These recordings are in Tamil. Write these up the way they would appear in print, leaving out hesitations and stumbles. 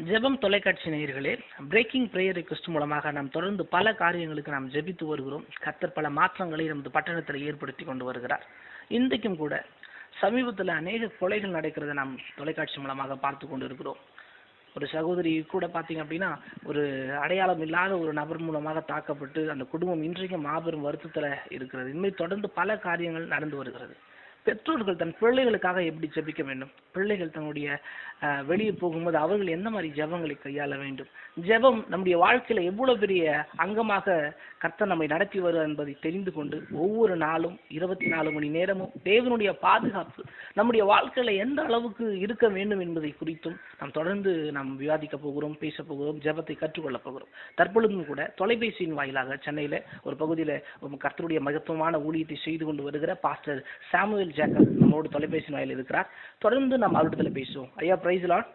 ஜெபம் தொலைக்காட்சி நேயர்களே, பிரேக்கிங் பிரேயர் ரிக்வெஸ்ட் மூலமாக நாம் தொடர்ந்து பல காரியங்களுக்கு நாம் ஜெபித்து வருகிறோம். கர்த்தர் பல மாற்றங்களை நமது பட்டணத்தில் ஏற்படுத்தி கொண்டு வருகிறார். இன்றைக்கும் கூட சமீபத்தில் அநேக கொலைகள் நடக்கிறத நாம் தொலைக்காட்சி மூலமாக பார்த்து கொண்டு இருக்கிறோம். ஒரு சகோதரி கூட பார்த்தீங்க அப்படின்னா, ஒரு அடையாளம் இல்லாத ஒரு நபர் மூலமாக தாக்கப்பட்டு அந்த குடும்பம் இன்றைக்கும் மாபெரும் வருத்தத்தில் இருக்கிறது. இனிமேல் தொடர்ந்து பல காரியங்கள் நடந்து வருகிறது. பெற்றோர்கள் தன் பிள்ளைகளுக்காக எப்படி ஜெபிக்க வேண்டும்? பிள்ளைகள் தன்னுடைய வெளியே போகும்போது அவர்கள் எந்த மாதிரி ஜெபங்களை கையாள வேண்டும்? ஜெபம் நம்முடைய வாழ்க்கையில எவ்வளவு பெரிய அங்கமாக கர்த்தர் நம்மை நடத்தி வருவார் என்பதை தெரிந்து கொண்டு ஒவ்வொரு நாளும் 24 மணி நேரமும் தேவனுடைய பாதுகாப்பு நம்முடைய வாழ்க்கையில எந்த அளவுக்கு இருக்க வேண்டும் என்பதை குறித்தும் நாம் தொடர்ந்து நாம் விவாதிக்க போகிறோம், பேச போகிறோம், ஜெபத்தை கற்றுக்கொள்ள போகிறோம். தற்பொழுதும் கூட தொலைபேசியின் வாயிலாக சென்னையில ஒரு பகுதியில கர்த்தருடைய மகத்துவமான ஊழியத்தை செய்து கொண்டு வருகிற பாஸ்டர் சாமுவேல் ஜேக்கப் நம்மோடு தொலைபேசி வாயில் இருக்கிறார். தொடர்ந்து நாம் அவரிடத்துல பேசுவோம். ஐயா, praise Lord.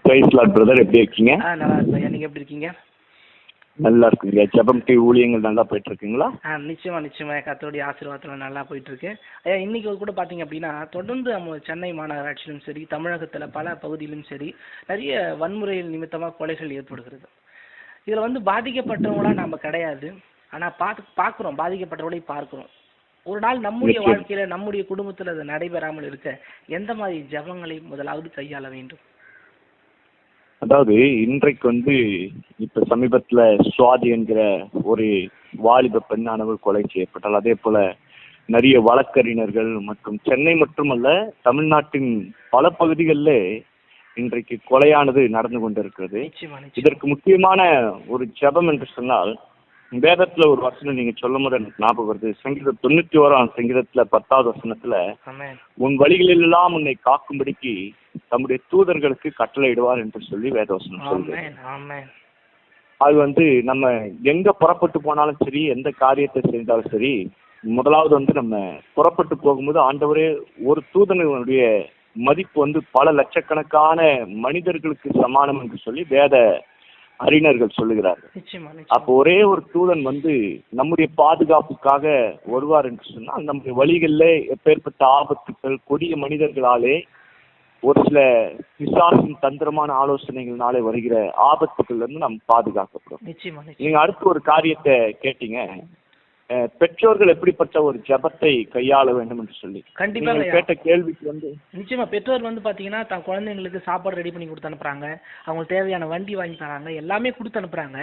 Praise Lord brother, எப்படி இருக்கீங்க? நல்லா இருக்கு ஐயா, நீங்க எப்படி இருக்கீங்க? நல்லா இருக்குங்க. ஜெபம் டிவி ஊழியங்கள் நல்லா போயிட்டு இருக்குங்களா? நிச்சயமா கர்த்தருடைய ஆசீர்வாதத்துல நல்லா போயிட்டு இருக்கு ஐயா. இன்னைக்கு கூட பாத்தீங்க அப்படின்னா, தொடர்ந்து நம்ம சென்னை மாநகராட்சியிலும் சரி, தமிழகத்துல பல பகுதியிலும் சரி, நிறைய வன்முறைகள் நிமித்தமா கொலைகள் ஏற்படுகிறது. இதுல பாதிக்கப்பட்டவங்களா நாம கிடையாது, ஆனா பாக்குறோம், பாதிக்கப்பட்டவர்களை பார்க்கிறோம். ஒரு நாள் நம்முடைய வாழ்க்கையில நம்முடைய குடும்பத்துல அது நடைபெறாமல் இருக்க எந்த மாதிரி ஜெபங்களை முதலாவது கையாள வேண்டும்? அதாவது இன்றைக்கு இப்ப சமீபத்துல சுவாதி என்கிற ஒரு வாலிப பெண்ணானவர் கொலை செய்யப்பட்டால், அதே போல நிறைய வழக்கறிஞர்கள் மற்றும் சென்னை மட்டுமல்ல தமிழ்நாட்டின் பல பகுதிகளில் இன்றைக்கு கொலையானது நடந்து கொண்டிருக்கிறது. இதற்கு முக்கியமான ஒரு ஜெபம் என்று சொன்னால், வேதத்துல ஒரு வசனம் நீங்க சொல்லும் போது எனக்கு ஞாபகம் வருது. சங்கீதம் 91 சங்கீதத்துல 10வது வசனத்துல, உன் வழிகளில் எல்லாம் உன்னை காக்கும்படிக்கு தம்முடைய தூதர்களுக்கு கட்டளையிடுவார் என்று சொல்லி வேதவசனம் சொல்லுது. அது நம்ம எங்க புறப்பட்டு போனாலும் சரி, எந்த காரியத்தை செய்தாலும் சரி, முதலாவது நம்ம புறப்பட்டு போகும்போது ஆண்டவரே, ஒரு தூதனுடைய மதிப்பு பல லட்சக்கணக்கான மனிதர்களுக்கு சமானம் என்று சொல்லி வேத அறிஞர்கள் சொல்லுகிறார்கள். அப்போ ஒரே ஒரு தூதன் நம்முடைய பாதுகாப்புக்காக வருவார் என்று சொன்னால், நம்முடைய வழிகளில் எப்பேற்பட்ட ஆபத்துக்கள், கொடிய மனிதர்களாலே, ஒரு சில பிசாசின் தந்திரமான ஆலோசனைகளாலே வருகிற ஆபத்துக்கள் நாம் பாதுகாக்கப்படும். நீங்க அடுத்து ஒரு காரியத்தை கேட்டீங்க, பெற்றோர்கள் எப்படிப்பட்ட ஒரு ஜெபத்தை கையாள வேண்டும் என்று சொல்லி. கண்டிப்பாக கேட்ட கேள்விக்கு நிச்சயமா பெற்றோர் பாத்தீங்கன்னா தன் குழந்தைங்களுக்கு சாப்பாடு ரெடி பண்ணி கொடுத்து அனுப்புறாங்க, அவங்களுக்கு தேவையான வண்டி வாங்கி தராங்க, எல்லாமே கொடுத்து அனுப்புறாங்க.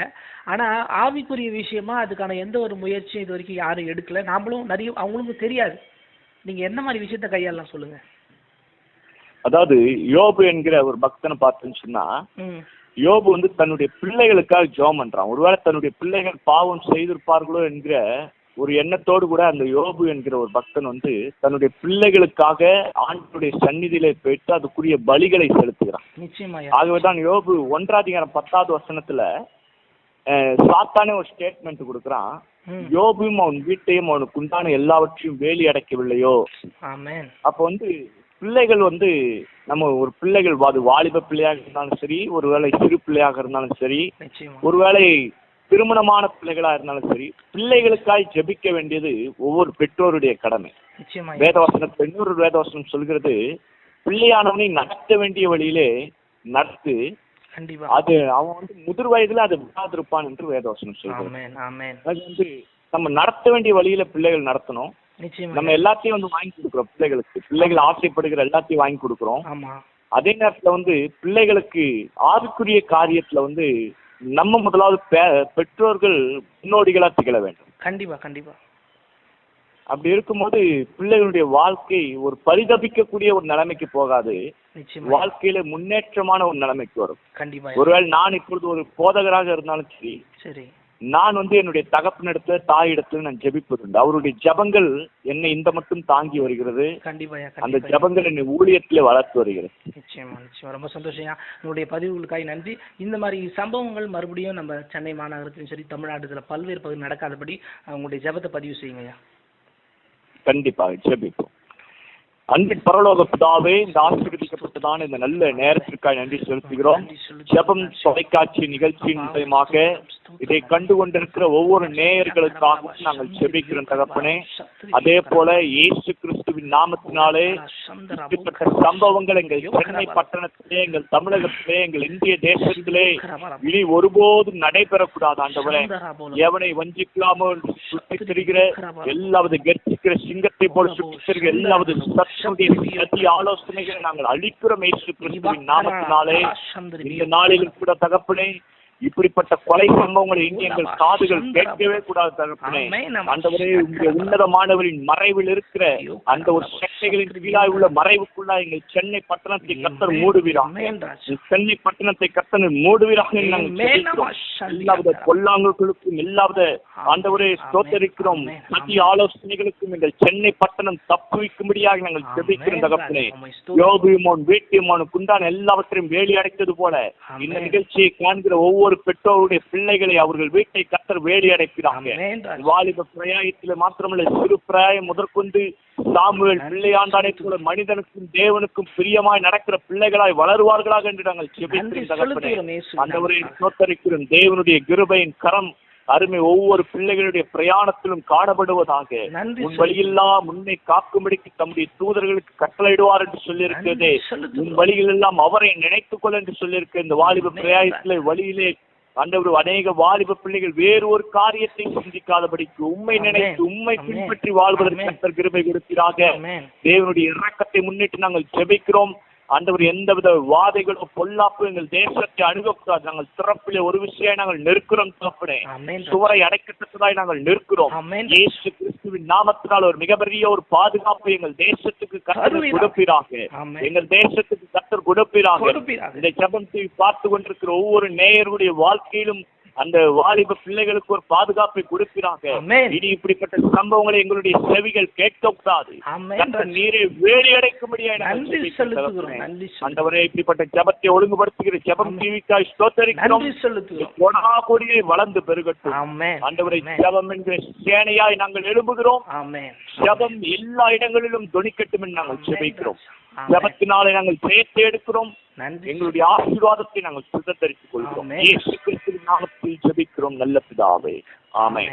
ஆனா ஆவிக்குரிய விஷயமா அதுக்கான எந்த ஒரு முயற்சியும் இது வரைக்கும் யாரும் எடுக்கல. நாமளும் நிறைய அவங்களுக்கும் தெரியாது. நீங்க என்ன மாதிரி விஷயத்த கையாளலாம் சொல்லுங்க. அதாவது யோபு என்கிற ஒரு பக்தனை பார்த்தேன்னு சொன்னா, யோபு தன்னுடைய பிள்ளைகளுக்காக ஜெபம் பண்றான். ஒருவேளை தன்னுடைய பிள்ளைகள் பாவம் செய்திருப்பார்களோ என்கிற ஒரு எண்ணத்தோடு கூட அந்த யோபு என்கிற ஒரு பக்தன் தன்னுடைய பிள்ளைகளுக்காக ஆண்டவருடைய சந்நிதியிலே போயிட்டு அதுக்குரிய பலிகளை செலுத்துகிறான். ஆகவேதான் யோபு 1:10 வசனத்துல சாத்தானே ஒரு ஸ்டேட்மெண்ட் கொடுக்குறான், யோபும் அவன் வீட்டையும் அவனுக்கு உண்டான எல்லாவற்றையும் வேலி அடைக்கவில்லையோ. அப்போ பிள்ளைகள் நம்ம ஒரு பிள்ளைகள் வாலிப பிள்ளையாக இருந்தாலும் சரி, ஒருவேளை சிறு பிள்ளையாக இருந்தாலும் சரி, ஒருவேளை திருமணமான பிள்ளைகளா இருந்தாலும் சரி, பிள்ளைகளுக்காய் ஜெபிக்க வேண்டியது ஒவ்வொரு பெற்றோருடைய கடமை. வேதவசனம் இன்னொரு வேதவசனம் சொல்கிறது, பிள்ளையானவனை நடத்த வேண்டிய வழியிலே நடத்து, அது அவன் முதிர் வயதுல அது விடாதிருப்பான் என்று வேதவசனம் சொல்கிறது. அது நம்ம நடத்த வேண்டிய வழியில பிள்ளைகள் நடத்தணும். நம்ம எல்லாத்தையும் வாங்கி கொடுக்குறோம் பிள்ளைகளுக்கு, பிள்ளைகள் ஆசைப்படுகிற எல்லாத்தையும் வாங்கி கொடுக்குறோம். அதே நேரத்துல பிள்ளைகளுக்கு ஆவிக்குரிய காரியத்துல நம்ம முதலாவது பெற்றோர்கள் முன்னோடிகளா திகழ வேண்டும். கண்டிப்பா. அப்படி இருக்கும்போது பிள்ளைகளுடைய வாழ்க்கை ஒரு பரிதபிக்கக்கூடிய ஒரு நிலைமைக்கு போகாது, வாழ்க்கையில முன்னேற்றமான ஒரு நிலைமைக்கு வரும். ஒருவேளை நான் இப்பொழுது ஒரு போதகராக இருந்தாலும் சரி, நான் என்னுடைய தகப்பனிடத்துல தாயிடத்துல நான் ஜெபிப்பதுண்டு. அவருடைய ஜெபங்கள் என்னை இந்த மட்டும் தாங்கி வருகிறது. அந்த ஜெபங்கள் என்னை ஊழியத்திலே வளர்த்து வருகிறது. நிச்சயமா. ரொம்ப சந்தோஷம். உங்களுடைய பதிவுகளுக்காக நன்றி. இந்த மாதிரி சம்பவங்கள் மறுபடியும் நம்ம சென்னை மாநகரத்திலும் சரி, தமிழ்நாட்டுல பல்வேறு பகுதி நடக்காதபடி உங்களுடைய ஜெபத்தை பதிவு செய்யுங்க. கண்டிப்பாக ஜெபிப்போம். அன்பின் பரலோக பிதாவே, இந்த ஆசீர்வதிக்கப்பட்டதான இந்த நல்ல நேரத்திற்காக நன்றி செலுத்துகிறோம். ஜெபம் தொலைக்காட்சி நிகழ்ச்சியின் மூலமாக இதை கண்டு கொண்டிருக்கிற ஒவ்வொரு நேயர்களுக்காகவும் நாங்கள் ஜெபிக்கிறோம் தகப்பனே. அதே போல இயேசு கிறிஸ்துவின் நாமத்தினாலே இப்படிப்பட்ட சம்பவங்கள் எங்கள் சென்னை பட்டணத்திலே, எங்கள் தமிழகத்திலே, எங்கள் இந்திய தேசத்திலே இனி ஒருபோதும் நடைபெறக்கூடாது ஆண்டவரே. எவனை வஞ்சிக்கலாமோ சுற்றித் திரிகிற எல்லாவது கர்ஜிக்கிற சிங்கத்தை போல சுற்றித் திரிகிற எல்லாவது சத்திய ஆலோசனைகளை நாங்கள் அழிக்கிறோம் இயேசு கிறிஸ்துவின் நாமத்தினாலே. இந்த நாளிலும் கூட தகப்பனே, இப்படிப்பட்ட கொலை சம்பவங்களை இனி எங்கள் காதுகள் கேட்கவே கூடாது தகப்பனே. ஆண்டவரே, உங்கள் உன்னதமானவரின் மறைவில் இருக்கிற அந்த ஒரு சக்திகளின் கீழாய் உள்ள மறைவுக்குள்ளா எங்கள் சென்னை பட்டணத்தை கர்த்தர் மூடுவீராக. சென்னை பட்டணத்தை கர்த்தர் மூடுவீராக. எல்லாவித பொல்லாங்குகளுக்கும் எல்லாவித ஆண்டவரே ஸ்தோத்தரிக்கிறோம் சத்திய ஆலோசனைகளுக்கும் எங்கள் சென்னை பட்டணம் தப்புவிக்கும்படியாக நாங்கள் ஜெபிக்கிறோம் தகப்பனே. யோபுமோன் வீட்டியமோனுக்கு உண்டான எல்லாவற்றையும் வேலி அடைத்தது போல இந்த நிகழ்ச்சியை காண்கிற ஒவ்வொரு பெற்றோருடைய பிள்ளைகளை அவர்கள் வீட்டை கர்த்தர் வேலி அடைக்கிறாங்க. வாலிப பிரயாயத்தில் மாத்திரமல்ல, சிறு பிராயம் முதற்கொண்டு சாமுவேல் பிள்ளையாண்டானை போல மனிதனுக்கும் தேவனுக்கும் பிரியமாய் நடக்கிற பிள்ளைகளாய் வளருவார்களாக என்று நாங்கள் ஜெபிக்கிறோம் தகப்பனே. ஆண்டவரே ஸ்தோத்தரிக்கிறோம். தேவனுடைய கிருபையின் கரம் அருமை ஒவ்வொரு பிள்ளைகளுடைய பிரயாணத்திலும் காணப்படுவதாக. உன் வழியெல்லாம் முன்னை காக்கும்படிக்கு தம்முடைய தூதர்களுக்கு கட்டளையிடுவார் என்று சொல்லியிருக்கிறதே. உன் வழிகள் எல்லாம் அவரை நினைத்துக் கொள் என்று சொல்லியிருக்க இந்த வாலிப பிரயாயத்திலே வழியிலே ஆண்டவர் அநேக வாலிப பிள்ளைகள் வேறு ஒரு காரியத்தை சிந்திக்காதபடிக்கு உண்மை நினைத்து உண்மை பின்பற்றி வாழ்வதற்கு கர்த்தர் கிருபை கொடுக்கிறாக. தேவனுடைய இரக்கத்தை முன்னிட்டு நாங்கள் ஜெபிக்கிறோம் ஆண்டவர். எந்தவித வாதைகளோ பொல்லாப்பு எங்கள் தேசத்தை அணுகக்கூடாது. நாங்கள் சிறப்பிலே ஒரு விஷயம் நாங்கள் நிற்கிறோம் தகப்பனே. சுவரை அடைக்கத்தக்கதாய் நாங்கள் நிற்கிறோம். இயேசு கிறிஸ்துவின் நாமத்தினால் ஒரு மிகப்பெரிய ஒரு பாதுகாப்பு எங்கள் தேசத்துக்கு கர்த்தர் கொடுப்பீராக. எங்கள் தேசத்துக்கு கர்த்தர் கொடுப்பீராக. இந்த ஜெபம் பார்த்து கொண்டிருக்கிற ஒவ்வொரு நேயருடைய வாழ்க்கையிலும் அந்த வாலிப பிள்ளைகளுக்கு ஒரு பாதுகாப்பை கொடுக்கிறாங்க. இனி இப்படிப்பட்ட சம்பவங்களை எங்களுடைய செவிகள் கேட்கக்கூடாது. நீரை வேலி அடைக்கும்படியாக ஆண்டவரே, இப்படிப்பட்ட ஜெபத்தை ஒழுங்குபடுத்துகிற ஜெபம் டிவிக்காய் ஸ்தோத்தரிக்கிறோம். கொடாகொடியை வளர்ந்து பெருகட்டும் ஆண்டவரை. ஜெபம் என்கிற சேனையாய் நாங்கள் எழும்புகிறோம். ஜெபம் எல்லா இடங்களிலும் தொனிக்கட்டும் என்று நாங்கள் ஜெபிக்கிறோம். ஜெபத்தினாலே நாங்கள் ஜெயத்தை எடுக்கிறோம். எங்களுடைய ஆசீர்வாதத்தை நாங்கள் சுதந்தரித்துக் கொள்கிறோம். இயேசு கிறிஸ்துவின் நாமத்தில் ஜெபிக்கிறோம் நல்ல பிதாவே. ஆமென்.